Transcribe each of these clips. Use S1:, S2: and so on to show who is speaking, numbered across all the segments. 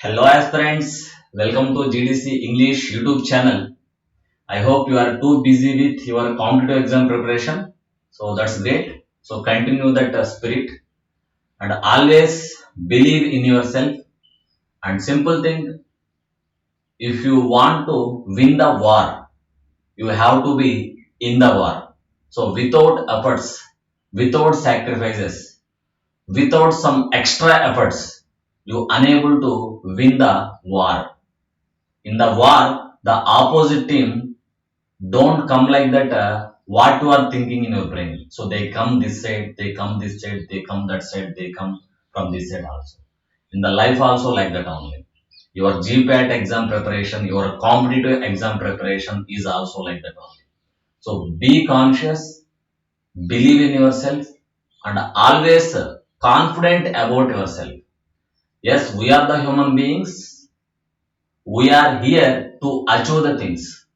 S1: Hello aspirants, welcome to GDC English YouTube channel. I hope you are too busy with your competitive exam preparation. So that's great. So continue that spirit and always believe in yourself. And simple thing, if you want to win the war, you have to be in the war. So without efforts, without sacrifices, without some extra efforts, you unable to win the war. In the war, the opposite team don't come like that. What you are thinking in your brain. So they come this side, they come this side, they come that side, they come from this side also. In the life also like that only. Your GPAT exam preparation, your competitive exam preparation is also like that only. So be conscious, believe in yourself, and always confident about yourself. Yes, we are the human beings. We are here to achieve the things.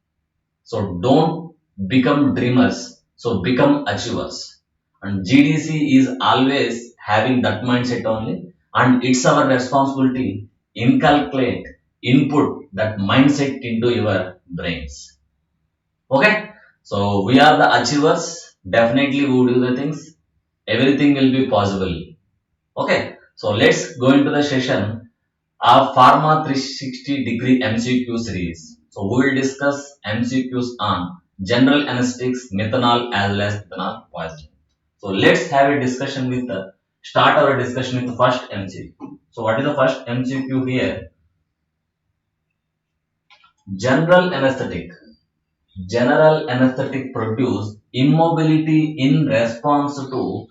S1: So don't become dreamers. So become achievers. And GDC is always having that mindset only. And it's our responsibility inculcate, input that mindset into your brains. Okay? So we are the achievers. Definitely we will do the things. Everything will be possible. Okay? So let's go into the session of Pharma 360-degree MCQ series. So we will discuss MCQs on general anesthetics, methanol as well as methanol poisoning. So let's have a discussion with start our discussion with the first MCQ. So what is the first MCQ here? General anesthetic. General anesthetic produce immobility in response to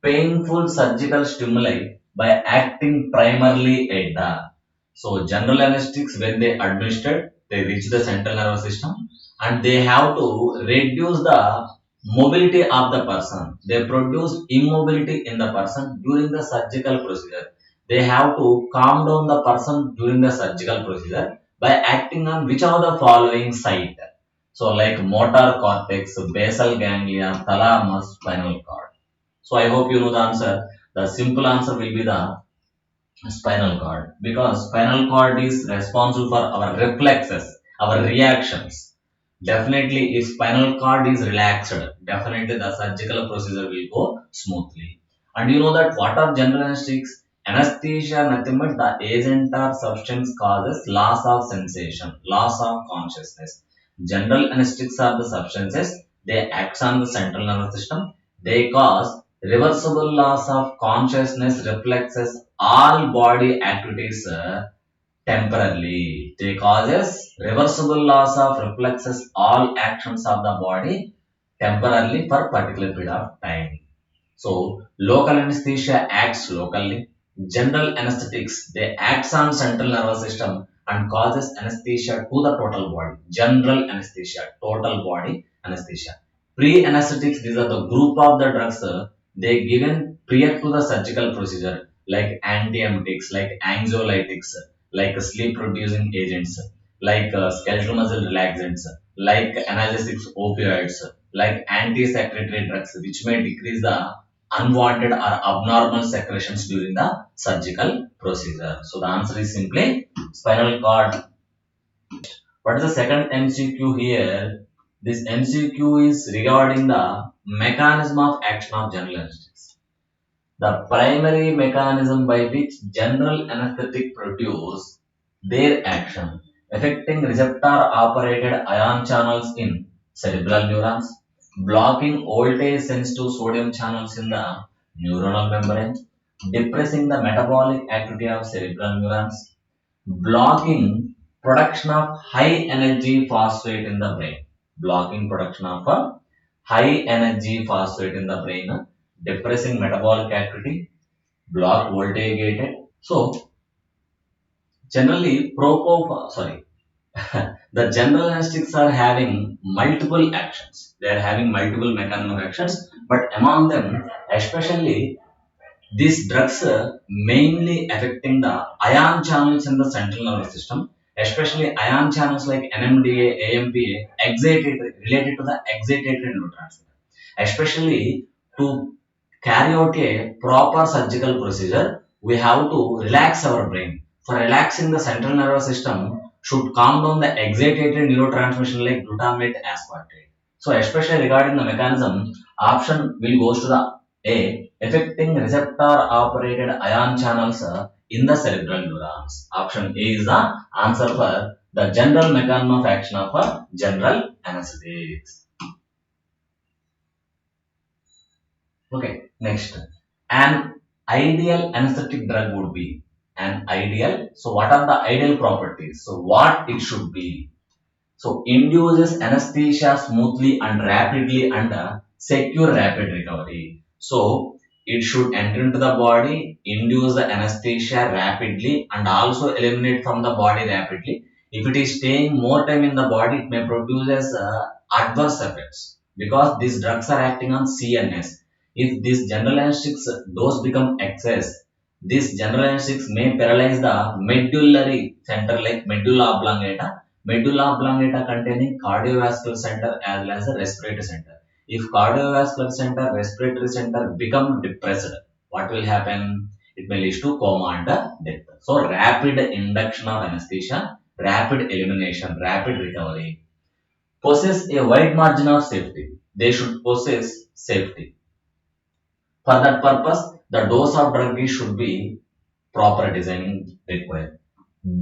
S1: painful surgical stimuli by acting primarily at the. So general anesthetics when they administered, they reach the central nervous system and they have to reduce the mobility of the person. They produce immobility in the person during the surgical procedure. They have to calm down the person during the surgical procedure by acting on which of the following site. So like motor cortex, basal ganglia, thalamus, spinal cord. So I hope you know the answer. The simple answer will be the spinal cord because spinal cord is responsible for our reflexes, our reactions. Definitely, if spinal cord is relaxed, definitely the surgical procedure will go smoothly. And you know that what are general anesthetics? Anesthesia, nothing but the agent or substance causes loss of sensation, loss of consciousness. General anesthetics are the substances, they act on the central nervous system, they cause reversible loss of consciousness, reflexes, all body activities temporarily. They causes reversible loss of reflexes, all actions of the body temporarily for particular period of time. So local anesthesia acts locally. General anesthetics they acts on central nervous system and causes anesthesia to the total body. General anesthesia, total body anesthesia. Pre-anesthetics these are the group of the drugs they given prior to the surgical procedure like antiemetics, like anxiolytics, like sleep producing agents, like skeletal muscle relaxants, like analgesics opioids, like anti-secretory drugs which may decrease the unwanted or abnormal secretions during the surgical procedure. So the answer is simply spinal cord. What is the second MCQ here? This MCQ is regarding the mechanism of action of general anesthetics. The primary mechanism by which general anesthetic produce their action affecting receptor operated ion channels in cerebral neurons, blocking voltage sensitive sodium channels in the neuronal membrane, depressing the metabolic activity of cerebral neurons, blocking production of high energy phosphate in the brain, blocking production of a high energy phosphate in the brain, depressing metabolic activity, block voltage gated. So generally the general anesthetics are having multiple actions. They are having multiple mechanism of actions, but among them, especially these drugs mainly affecting the ion channels in the central nervous system, especially ion channels like NMDA, AMPA, related to the excitatory neurotransmitter. Especially to carry out a proper surgical procedure, we have to relax our brain. for relaxing the central nervous system should calm down the excited neurotransmission like glutamate aspartate. So especially regarding the mechanism, option will goes to the A, affecting receptor operated ion channels in the cerebral neurons. Option A is the answer for the general mechanism of action of general anesthetics. Okay, next. An ideal anesthetic drug would be an ideal. So, what are the ideal properties? So, what it should be? So, induces anesthesia smoothly and rapidly and secure rapid recovery. So, it should enter into the body, induce the anesthesia rapidly, and also eliminate from the body rapidly. If it is staying more time in the body, it may produce as adverse effects because these drugs are acting on CNS. If this general anesthetics dose become excess, this general anesthetics may paralyze the medullary center like medulla oblongata. Medulla oblongata containing cardiovascular center as well as the respiratory center. If cardiovascular center, respiratory center become depressed, what will happen? It may lead to coma and death. So rapid induction of anesthesia, rapid elimination, rapid recovery. Possess a wide margin of safety. They should possess safety. For that purpose, the dose of drug should be proper designing required.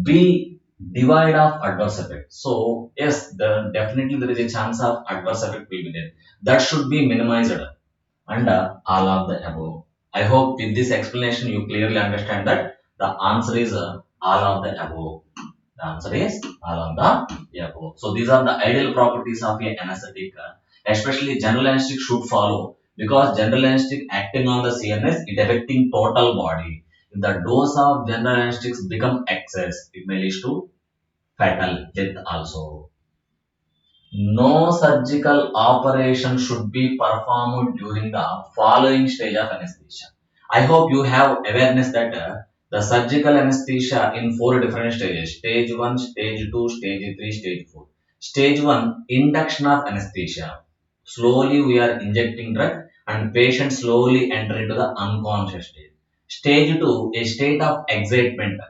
S1: B, divide of adverse effect. So yes, definitely there is a chance of adverse effect will be there. That should be minimized under all of the above. I hope with this explanation you clearly understand that the answer is all of the above. The answer is all of the above. So these are the ideal properties of a anesthetic, especially general anesthetic should follow because general anesthetic acting on the CNS, it affecting total body. If the dose of general anesthetics become excess, it may lead to fatal death also. No surgical operation should be performed during the following stage of anesthesia. I hope you have awareness that the surgical anesthesia in four different stages: stage 1, stage 2, stage 3, stage 4. Stage 1, induction of anesthesia. Slowly we are injecting drug and patient slowly enter into the unconscious state. Stage 2, a state of excitement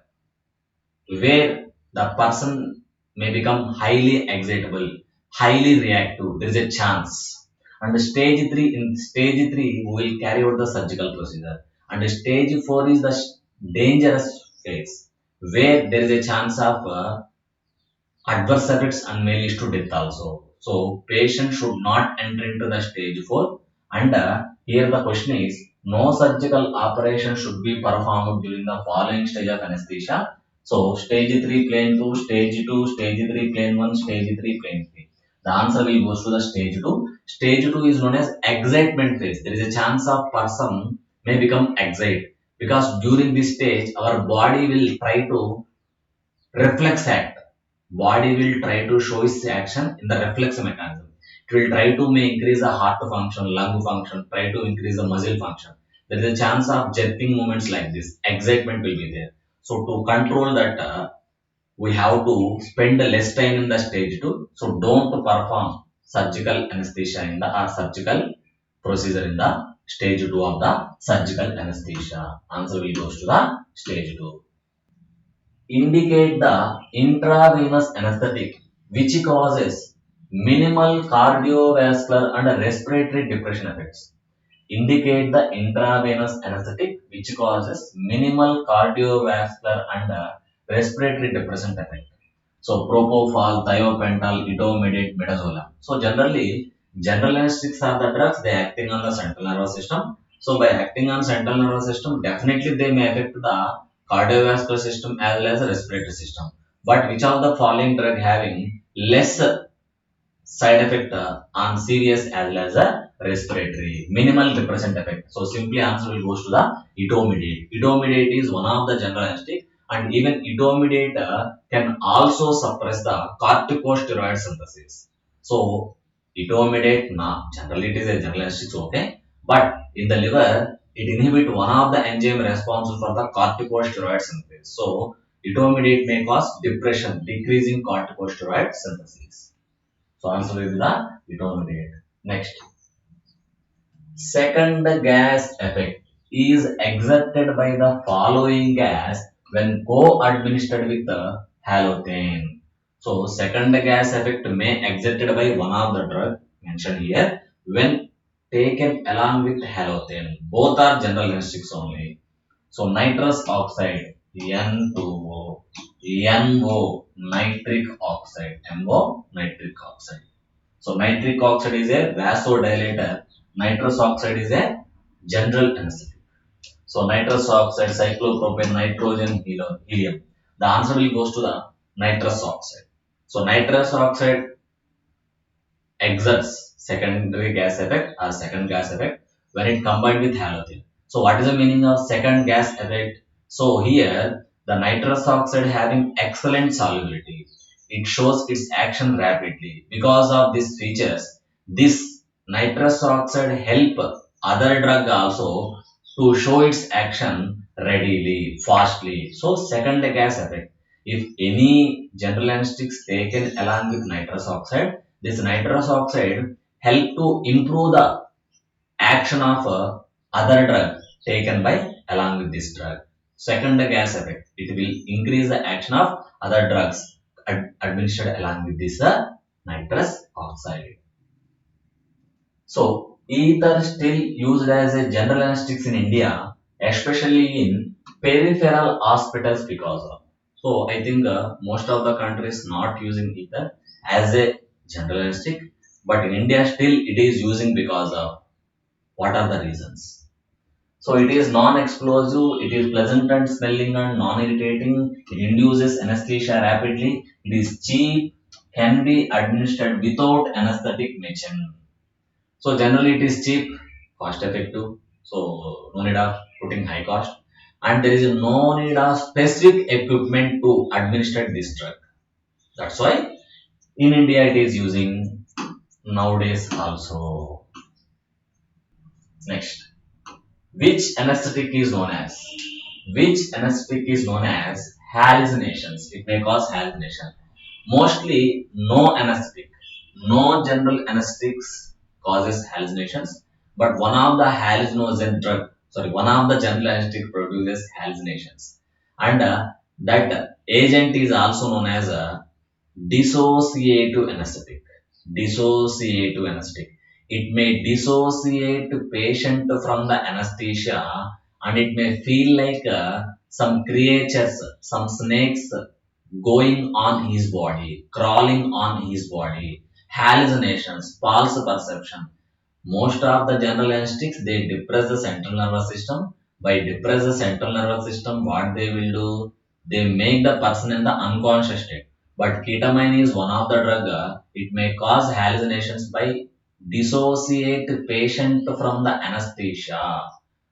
S1: where the person may become highly excitable, highly reactive. There is a chance. And stage 3, in stage 3, we will carry out the surgical procedure. And stage 4 is the dangerous phase where there is a chance of adverse effects and may lead to death also. So patient should not enter into the stage 4 and here the question is no surgical operation should be performed during the following stage of anesthesia. So stage 3 plane 2, stage 2, stage 3 plane 1, stage 3 plane 3. The answer will go to the stage 2. Stage 2 is known as excitement phase. There is a chance of person may become excited because during this stage our body will try to reflex act. Body will try to show its action in the reflex mechanism. It will try to may increase the heart function, lung function, try to increase the muscle function. There is a chance of jerking movements like this. Excitement will be there. So to control that, we have to spend less time in the stage 2. So don't perform surgical anesthesia in the or surgical procedure in the stage 2 of the surgical anesthesia. Answer will goes to the stage 2. Indicate the intravenous anesthetic which causes minimal cardiovascular and respiratory depression effects. Indicate the intravenous anesthetic which causes minimal cardiovascular and respiratory depression effect. So propofol, thiopental, etomidate, midazolam. So generally, general anesthetics are the drugs they acting on the central nervous system. So by acting on central nervous system, definitely they may affect the cardiovascular system as well as the respiratory system. But which of the following drug having less side effect on serious as well as a respiratory, minimal depressant effect. So simply answer will goes to the etomidate. Etomidate is one of the general anesthetic and even etomidate can also suppress the corticosteroid synthesis. So etomidate now generally it is a general anesthetic, okay, but in the liver it inhibit one of the enzyme responsible for the corticosteroid synthesis. So etomidate may cause depression, decreasing corticosteroid synthesis. So answer is the etomidate. Next, second gas effect is exerted by the following gas when co-administered with halothane. So second gas effect may exerted by one of the drug mentioned here when taken along with halothane. Both are general anesthetics only. So nitrous oxide, N2O, NO, nitric oxide, MO, nitric oxide. So nitric oxide is a vasodilator, nitrous oxide is a general anesthetic. So nitrous oxide, cyclopropane, nitrogen, helium. The answer will goes to the nitrous oxide. So nitrous oxide exerts secondary gas effect or second gas effect when it combined with halogen. So what is the meaning of second gas effect? So here the nitrous oxide having excellent solubility. It shows its action rapidly. Because of these features, this nitrous oxide help other drug also to show its action readily, fastly. So second gas effect. If any general anesthetics taken along with nitrous oxide, this nitrous oxide help to improve the action of other drug taken by along with this drug. Second, the gas effect. It will increase the action of other drugs administered along with this nitrous oxide. So, ether still used as a general anesthetics in India, especially in peripheral hospitals because of. So, I think most of the countries not using ether as a general anesthetic, but in India still it is using because of what are the reasons? So it is non-explosive, it is pleasant and smelling and non-irritating, it induces anesthesia rapidly, it is cheap, can be administered without anesthetic mention. So generally it is cheap, cost effective, so no need of putting high cost, and there is no need of specific equipment to administer this drug. That's why in India it is using nowadays also. Next, which anesthetic is known as? Which anesthetic is known as hallucinations? It may cause hallucination. Mostly no anesthetic, no general anesthetics causes hallucinations, but one of the hallucinogen drug, one of the general anesthetic produces hallucinations, and that agent is also known as a dissociative anesthetic. Dissociative anesthetic. It may dissociate patient from the anesthesia, and it may feel like some creatures, some snakes going on his body, crawling on his body, hallucinations, false perception. Most of the general anesthetics, they depress the central nervous system. By depress the central nervous system, what they will do? They make the person in the unconscious state. But ketamine is one of the drug. It may cause hallucinations by dissociate patient from the anesthesia,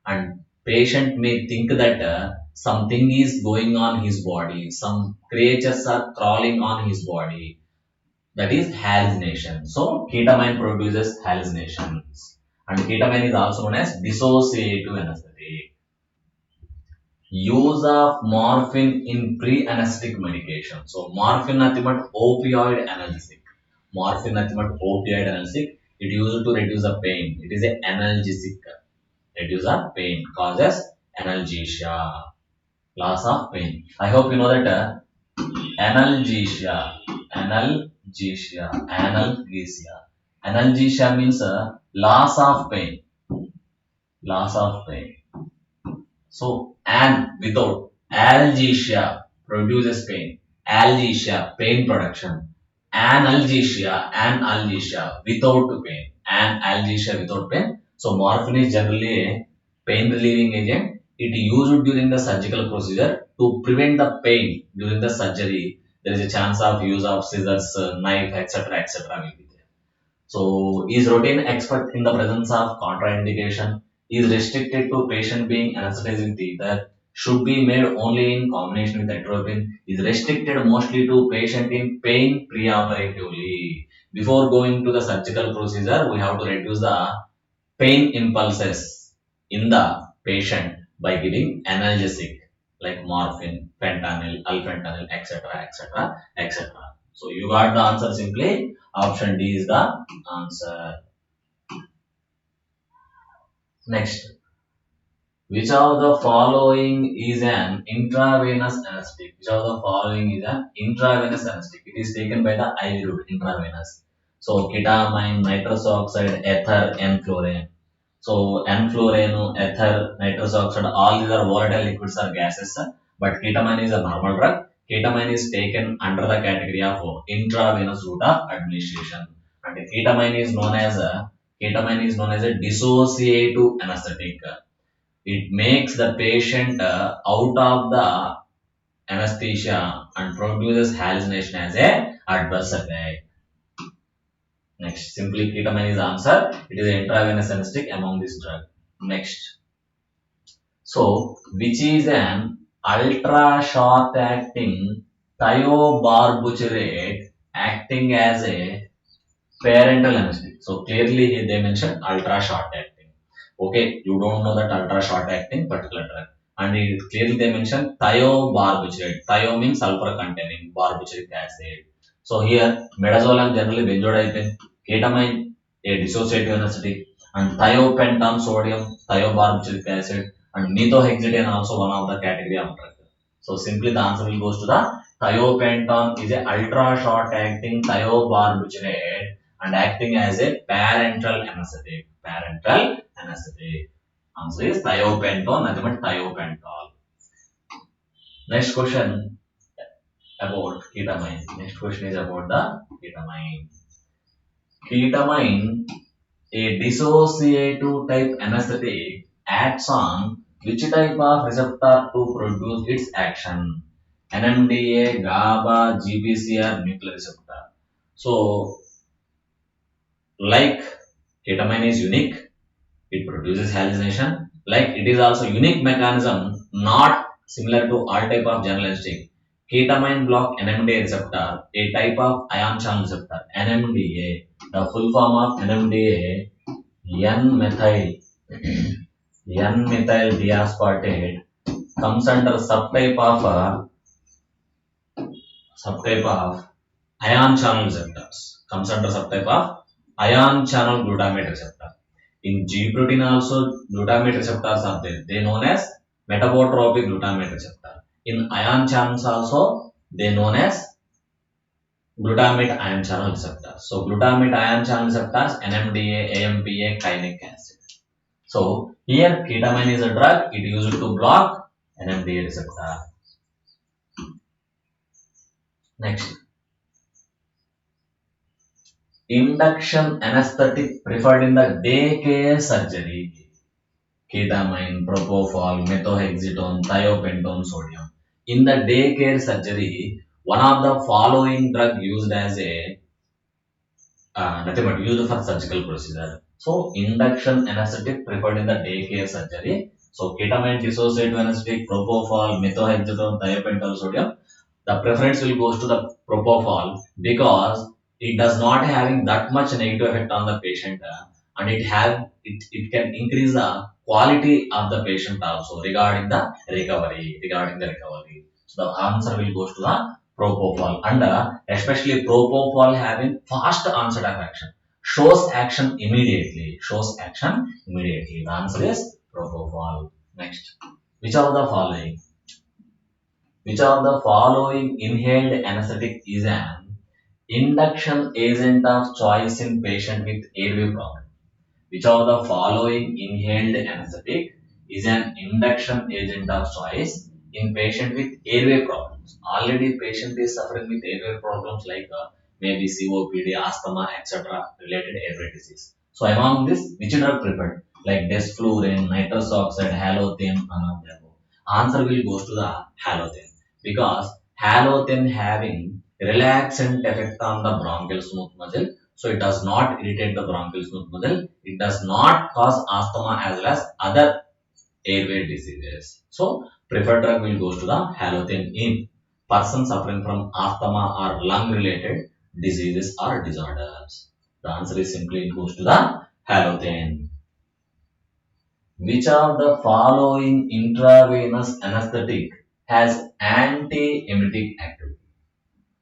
S1: and patient may think that something is going on his body, some creatures are crawling on his body. That is hallucination. So ketamine produces hallucinations, and ketamine is also known as dissociative anesthetic. Use of morphine in pre-anesthetic medication. So morphine nothing but opioid analgesic. Morphine nothing but opioid analgesic. It used to reduce the pain. It is an analgesic. Reduce the pain, causes analgesia, loss of pain. I hope you know that analgesia, analgesia. Analgesia means loss of pain, loss of pain. So, and without algesia produces pain. Algesia, pain production. Analgesia without pain. Analgesia without pain. So, morphine is generally a pain relieving agent. It used during the surgical procedure to prevent the pain during the surgery. There is a chance of use of scissors, knife, etc. will be there. So, is routine expert in the presence of contraindication? Is restricted to patient being anesthetized with ether, should be made only in combination with atropine, is restricted mostly to patient in pain preoperatively. Before going to the surgical procedure, we have to reduce the pain impulses in the patient by giving analgesic like morphine, fentanyl, alfentanil, etc. So you got the answer simply. Option D is the answer. Next, Which of the following is an intravenous anesthetic? Which of the following is an intravenous anesthetic? It is taken by the IV route, intravenous. So ketamine, nitrous oxide, ether, enflurane. So enflurane, ether, nitrous oxide, all these are volatile liquids or gases, but ketamine is a normal drug. Ketamine is taken under the category of intravenous route of administration, and ketamine is known as a dissociative anesthetic. It makes the patient out of the anesthesia and produces hallucination as a adverse effect. Next, simply ketamine is answer. It is intravenous anesthetic among this drug. Next, so which is an ultra short acting thiobarbiturate acting as a parental anesthetic. So clearly here they mentioned ultra short acting. Okay, you don't know that ultra short acting particular drug. And it clearly they mentioned thiobarbiturate. Thio means sulfur containing barbituric acid. So here midazolam generally benzodiazepine, ketamine a dissociative anesthetic, and thiopenton sodium thiobarbituric acid, and methohexidine also one of the category of drug. So simply the answer will goes to the thiopenton is a ultra short acting thiobarbiturate and acting as a parenteral anesthetic. Parenteral anesthetic. Answer is thiopenton, nothing but thiopentol. Next question about ketamine. Next question is about the ketamine. Ketamine, a dissociative type anesthetic, acts on which type of receptor to produce its action? NMDA, GABA, GPCR, nuclear receptor. So, like ketamine is unique, it produces hallucination. Like it is also unique mechanism, not similar to all type of general anesthetic. Ketamine block NMDA receptor, a type of ion channel receptor. NMDA, the full form of NMDA, N-methyl, N-methyl deaspartate, comes under subtype of ion channel receptors. Comes under subtype of ion channel glutamate receptor. In G protein also glutamate receptors are there. They known as metabotropic glutamate receptor. In ion channels also they known as glutamate ion channel receptors. So glutamate ion channel receptors NMDA, AMPA, chymeric acid. So here ketamine is a drug. It used to block NMDA receptor. Next, induction anesthetic preferred in the day care surgery. Ketamine, propofol, methotrexate, thiopentone, sodium. In the day care surgery, one of the following drug used as a nothing but used for surgical procedure. So induction anesthetic preferred in the day care surgery. So ketamine, dissociative anesthetic, propofol, methotrexate, thiopentone, sodium. The preference will goes to the propofol because it does not having that much negative effect on the patient and it can increase the quality of the patient also regarding the recovery. So the answer will goes to the propofol and especially propofol having fast onset of action, shows action immediately. The answer is propofol. Next, which of the following inhaled anesthetic is an induction agent of choice in patient with airway problem? Which of the following inhaled anesthetic is an induction agent of choice in patient with airway problems? Already patient is suffering with airway problems like maybe COPD, asthma, etc. related airway disease. So among this, which drug preferred? Like desflurane, nitrous oxide, halothane, none of them. Answer will goes to the halothane because halothane having relaxant effect on the bronchial smooth muscle, so it does not irritate the bronchial smooth muscle. It does not cause asthma as well as other airway diseases. So preferred drug will go to the halothane in person suffering from asthma or lung related diseases or disorders. The answer is simply it goes to the halothane. Which of the following intravenous anesthetic has anti-emetic activity?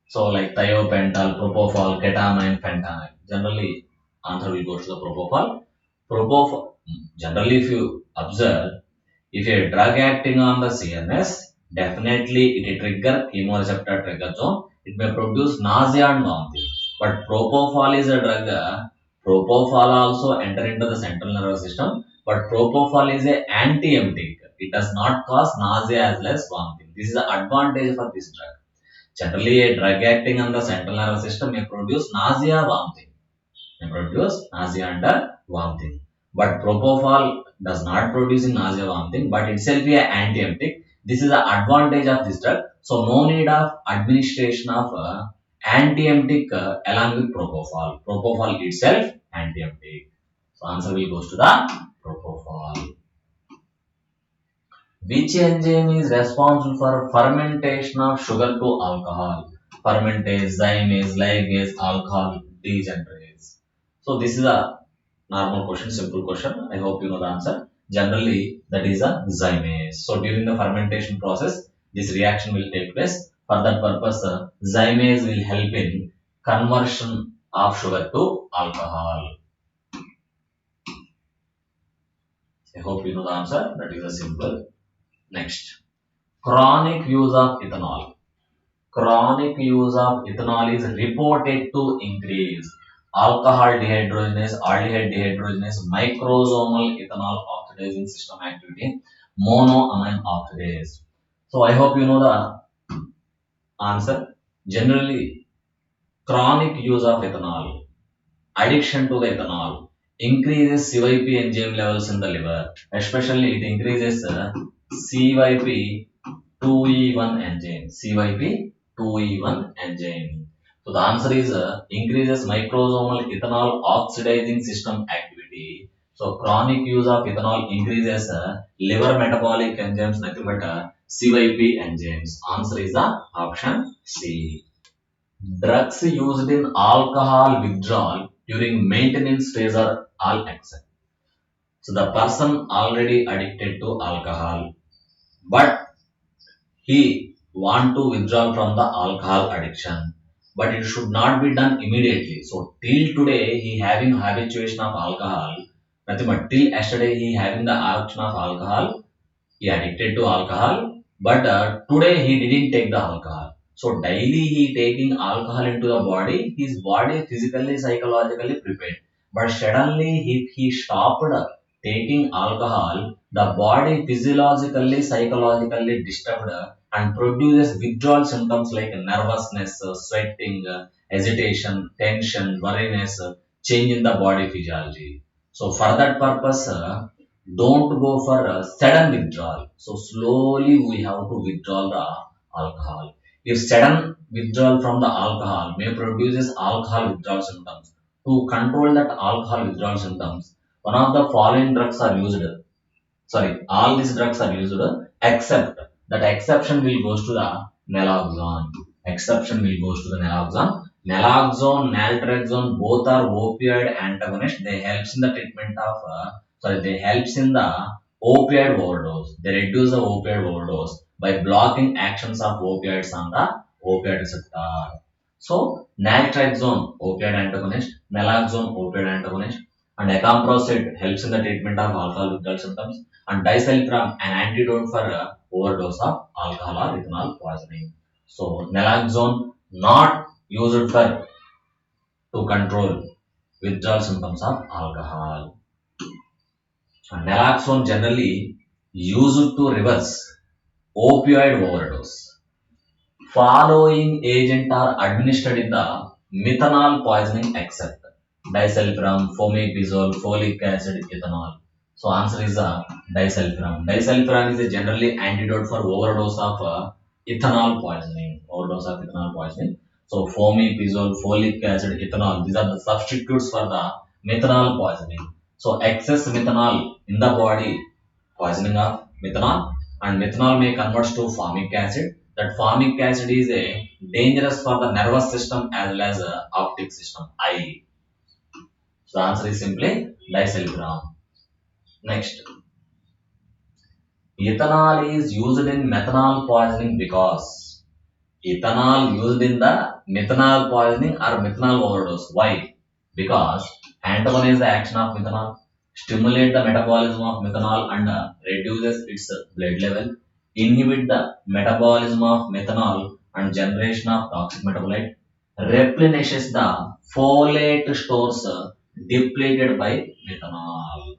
S1: So like thiopental, propofol, ketamine, fentanyl. Generally, answer will go to the propofol. Propofol, generally if you observe, If a drug acting on the CNS, definitely it trigger chemoreceptor trigger zone. It may produce nausea and vomiting. But propofol is a drug. Propofol also enter into the central nervous system. But propofol is a anti-emetic. It does not cause nausea as well as vomiting. This is the advantage for this drug. Generally, a drug acting on the central nervous system may produce nausea, vomiting. May produce nausea and vomiting. But propofol does not produce nausea, vomiting, but itself is an anti-emetic. This is the advantage of this drug. So, no need of administration of anti-emetic along with propofol. Propofol itself anti-emetic. So, answer will goes to the propofol. Which enzyme is responsible for fermentation of sugar to alcohol? Fermentase, zymase, ligase, alcohol degenerase. So this is a normal question, simple question. I hope you know the answer. Generally, that is a zymase. So during the fermentation process, this reaction will take place. For that purpose, zymase will help in conversion of sugar to alcohol. I hope you know the answer. That is a simple. Next, chronic use of ethanol. Chronic use of ethanol is reported to increase alcohol dehydrogenase, aldehyde dehydrogenase, microsomal ethanol oxidizing system activity, monoamine oxidase. So I hope you know the answer. Generally, chronic use of ethanol, addiction to the ethanol, increases CYP enzyme levels in the liver. Especially, it increases CYP2E1 enzyme. CYP2E1 enzyme. So the answer is increases microsomal ethanol oxidizing system activity. So chronic use of ethanol increases liver metabolic enzymes, nothing but CYP enzymes. Answer is the option C. Drugs used in alcohol withdrawal during maintenance phase are all except. So the person already addicted to alcohol, but he want to withdraw from the alcohol addiction, but it should not be done immediately. So till today he having habituation of alcohol, nothing but till yesterday he having the addiction of alcohol, he addicted to alcohol, but today he didn't take the alcohol. So daily he taking alcohol into the body, his body physically, psychologically prepared. But suddenly if he stopped taking alcohol, the body physiologically, psychologically disturbed and produces withdrawal symptoms like nervousness, sweating, hesitation, tension, worriness, change in the body physiology. So for that purpose, don't go for a sudden withdrawal. So slowly we have to withdraw the alcohol. If sudden withdrawal from the alcohol may produces alcohol withdrawal symptoms. To control that alcohol withdrawal symptoms, one of the following drugs are used. Sorry, all these drugs are used except that exception will goes to the naloxone. Exception will goes to the naloxone. Naloxone, naltrexone, both are opioid antagonists. They helps in the treatment of they helps in the opioid overdose. They reduce the opioid overdose by blocking actions of opioids on the opioid receptor. So naltrexone, opioid antagonist, naloxone, opioid antagonist, and acamprosate helps in the treatment of alcohol withdrawal symptoms, and disulfiram, an antidote for overdose of alcohol or ethanol poisoning. So naloxone not used for to control withdrawal symptoms of alcohol. And naloxone generally used to reverse opioid overdose. Following agent are administered in the methanol poisoning except disulfiram, fomepizole, folic acid, ethanol. So answer is disulfiram. Disulfiram is a generally antidote for overdose of ethanol poisoning. Overdose of ethanol poisoning. So fomepizole, folic acid, ethanol. These are the substitutes for the methanol poisoning. So excess methanol in the body, poisoning of methanol, and methanol may convert to formic acid. That formic acid is a dangerous for the nervous system as well as optic system, eye. So the answer is simply disulfiram. Next, ethanol is used in methanol poisoning because ethanol used in the methanol poisoning or methanol overdose. Why? Because antagonize the action of methanol, stimulate the metabolism of methanol and reduces its blood level, inhibit the metabolism of methanol and generation of toxic metabolite, replenishes the folate stores depleted by methanol.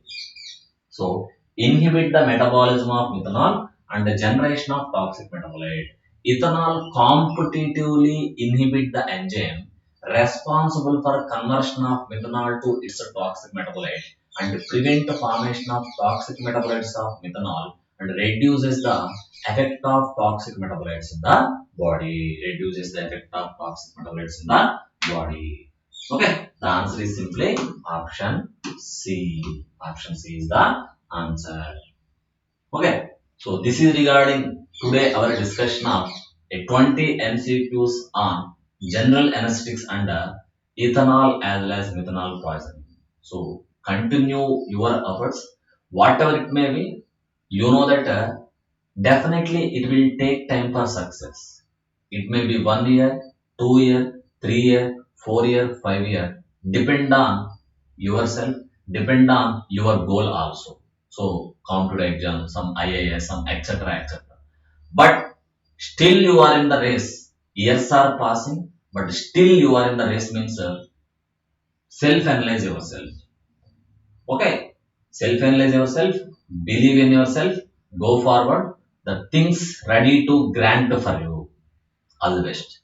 S1: So, inhibit the metabolism of methanol and the generation of toxic metabolite. Ethanol competitively inhibit the enzyme responsible for conversion of methanol to its toxic metabolite and prevent the formation of toxic metabolites of methanol and reduces the effect of toxic metabolites in the body. Reduces the effect of toxic metabolites in the body. Okay, the answer is simply option C. Option C is the answer. Okay, so this is regarding today our discussion of a 20 MCQs on general anesthetics and ethanol as well as methanol poisoning. So continue your efforts, whatever it may be. You know that definitely it will take time for success. It may be 1 year, 2 year, 3 year, 4 year, 5 year. Depend on yourself, depend on your goal also. So competitive exam, some IAS, some etc. etc. But still you are in the race. Years are passing, but still you are in the race means self-analyze yourself. Okay, self-analyze yourself, believe in yourself, go forward. The things ready to grant for you. All the best.